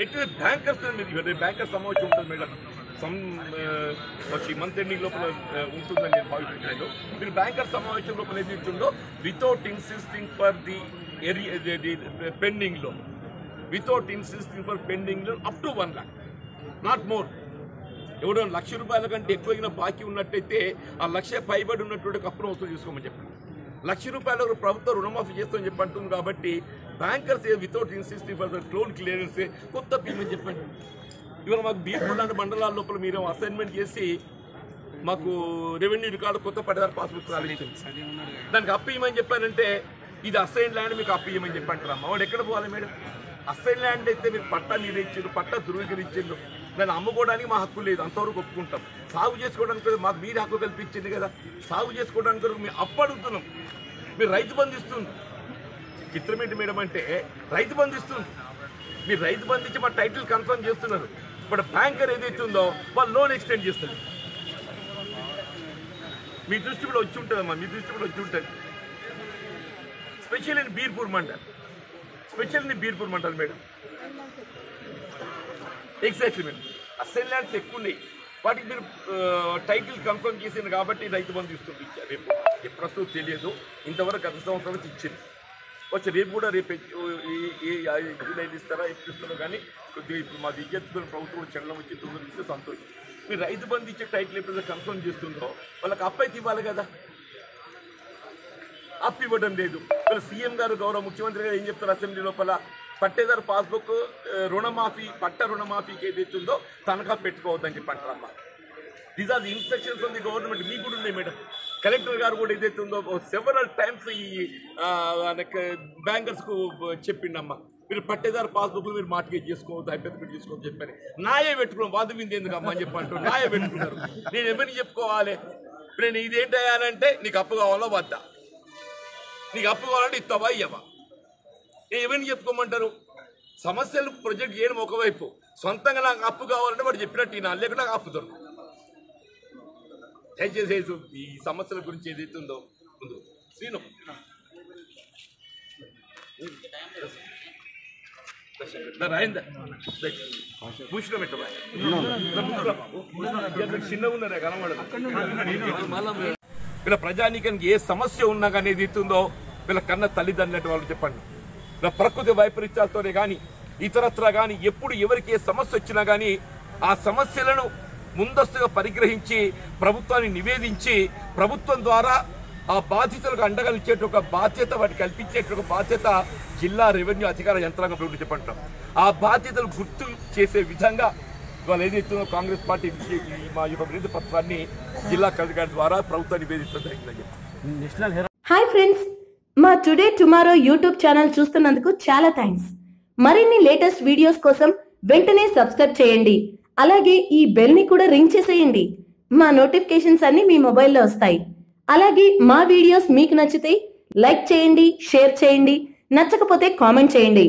ఎట్లా బ్యాంకర్స్ మీరు బ్యాంకర్ సమావేశం ఉంటుంది మేడం మంత్ ఎండింగ్ లోపల ఉంటుందని నేను భావిస్తున్నాను. మీరు బ్యాంకర్ సమావేశం లోపల ఏది ఇచ్చిందో without insisting for the pending loan up to 1 lakh, not more. ఎవడో ₹1,00,000 కంటే ఎక్కువ బాకీ ఉన్నట్టయితే ఆ 1,00,000 పైబడి ఉన్నటువంటి అప్పును వసూలు చేసుకోమని చెప్పండి. ₹1,00,000 ప్రభుత్వం రుణమాఫీ చేస్తామని చెప్పి అంటుంది కాబట్టి bankers without insisting for the loan clearance కొత్త పేమెంట్ చెప్పండి. ఇవాళ మాకు బీర్పూర్ లాంటి మండలాల లోపల మీరు అసైన్మెంట్ చేసి మాకు రెవెన్యూ రికార్డు కొత్త పట్టదారు పాస్బుక్ దానికి అప్పు ఇవ్వమని చెప్పానంటే ఇది అసైన్ ల్యాండ్ మీకు అప్పు ఇవ్వమని చెప్పంటారా? వాడు ఎక్కడ పోవాలి మేడం? అసైన్ ల్యాండ్ అయితే మీరు పట్టా మీరు ఇచ్చిండ్రు, పట్టా ధృవీకరించిండ్రు, దాన్ని అమ్ముకోవడానికి మా హక్కు లేదు, అంతవరకు ఒప్పుకుంటాం. సాగు చేసుకోవడానికి మాకు మీరు హక్కు కల్పించింది కదా. సాగు చేసుకోవడానికి మేము అప్పు అడుగుతున్నాం. మీరు రైతు బంధిస్తుంది చిత్రమేంటి మేడం అంటే రైతు బంధిస్తుంది. మీరు రైతు బంధించి మా టైటిల్ కన్ఫర్మ్ చేస్తున్నారు. ఇప్పుడు బ్యాంకర్ ఏదైతే ఉందో వాళ్ళు లోన్ ఎక్స్టెండ్ చేస్తారు. మీ దృష్టి కూడా వచ్చి ఉంటుందమ్మా, మీ దృష్టి కూడా వచ్చి ఉంటుంది. Special in Birpur mandal madam. Exactly madam. Assign lands ఎక్కువ ఉన్నాయి, వాటికి మీరు టైటిల్ కన్ఫర్మ్ చేసింది కాబట్టి రైతు బంధు ఇస్తుంది. రేపు ప్రస్తుతం తెలియదు, ఇంతవరకు గత సంవత్సరం ఇచ్చింది. వచ్చి రేపు కూడా రేపు జూలై ఇస్తారా ఎప్పుడు ఇస్తారో కానీ కొద్దిగా ఇప్పుడు మా విద్యార్థులు ప్రభుత్వం చలనం వచ్చి తొందరగా ఇస్తే సంతోషం. మీరు రైతు బంధు ఇచ్చే టైటిల్ ఎప్పుడైతే కన్ఫర్మ్ చేస్తుందో వాళ్ళకి అప్పు అయితే ఇవ్వాలి కదా. అప్పు ఇవ్వడం లేదు. వీళ్ళు సీఎం గారు గౌరవ ముఖ్యమంత్రి గారు ఏం చెప్తారు అసెంబ్లీ లోపల, పట్టేదారు పాస్బుక్ రుణమాఫీ పట్ట రుణమాఫీకి ఏదైతుందో తనఖా పెట్టుకోవద్దని చెప్పి అంటారమ్మా. These are the instructions of the government. మీకు కూడా ఉన్నాయి మేడం. కలెక్టర్ గారు కూడా ఏదైతే ఉందో సెవరల్ టైమ్స్ ఈ బ్యాంకర్స్కు చెప్పిండమ్మా, మీరు పట్టేదారు పాస్బుక్లు మీరు మార్టిగేజ్ చేసుకోవద్దు, హైపోథెటికల్ చేసుకోవద్దు చెప్పని. నాయే పెట్టుకున్నాం, వాదు వింది ఎందుకమ్మా అని చెప్పి అంటారు. నాయే పెట్టుకున్నారు. నేను ఎవరిని చెప్పుకోవాలి? నేను ఇదేంటి అయ్యానంటే నీకు అప్పు కావాలో వద్దా, నీకు అప్పు కావాలంటే ఇస్తావా ఇవ్వవా, ఎవరిని చెప్పుకోమంటారు? సమస్యలు ప్రొజెక్ట్ చేయడం ఒకవైపు, సొంతంగా నాకు అప్పు కావాలంటే వాడు చెప్పినట్టు ఈయన లేకుండా నాకు అప్పు దొరకదు. దయచేసి ఈ సమస్యల గురించి ఏదైతే ఉందో ముందు శ్రీను భూషణ పెట్టవా చిన్నగా ఉన్నారా కనబడదు. వీళ్ళ ప్రజానీకానికి ఏ సమస్య ఉన్నా కానీ ఏదైతే ఉందో వీళ్ళ కన్న తల్లిదండ్రులు వాళ్ళు చెప్పండి. వీళ్ళ ప్రకృతి వైపరీత్యాలతోనే కానీ ఇతరత్ర కానీ ఎప్పుడు ఎవరికి ఏ సమస్య వచ్చినా కానీ ఆ సమస్యలను ముందస్తుగా పరిగ్రహించి ప్రభుత్వాన్ని నివేదించి ప్రభుత్వం ద్వారా ఆ బాధితులకు అండగా ఇచ్చేట బాధ్యత వాటికి కల్పించేట బాధ్యత జిల్లా రెవెన్యూ అధికార యంత్రాంగం ప్రభుత్వం చెప్పంటాం. ఆ బాధ్యతలు గుర్తు చేసే విధంగా వాళ్ళు ఏదైతుందో కాంగ్రెస్ పార్టీ మా యొక్క వినతి పత్రాన్ని జిల్లా కలెక్టర్ ద్వారా ప్రభుత్వాన్ని నివేదించడం జరిగిందని. హాయ్ ఫ్రెండ్స్, మా టుడే టుమారో యూట్యూబ్ ఛానల్ చూస్తున్నందుకు చాలా థ్యాంక్స్. మరిన్ని లేటెస్ట్ వీడియోస్ కోసం వెంటనే సబ్స్క్రైబ్ చేయండి. అలాగే ఈ బెల్ ని కూడా రింగ్ చేసేయండి. మా నోటిఫికేషన్స్ అన్ని మీ మొబైల్లో వస్తాయి. అలాగే మా వీడియోస్ మీకు నచ్చితే లైక్ చేయండి, షేర్ చేయండి, నచ్చకపోతే కామెంట్ చేయండి.